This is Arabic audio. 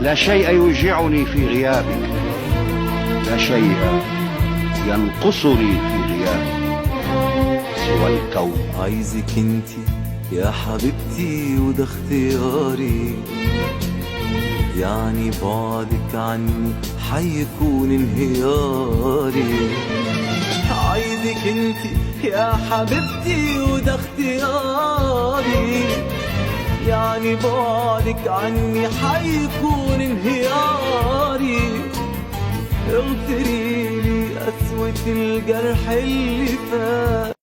لا شيء يوجعني في غيابك، لا شيء ينقصني في غيابك سوى الكون. عايزك انتي يا حبيبتي وده اختياري، يعني بعدك عني حيكون انهياري. عايزك انتي يا حبيبتي وده اختياري، يعني بعدك عني حيكون انهياري. اغفريلي قسوة الجرح اللي فات،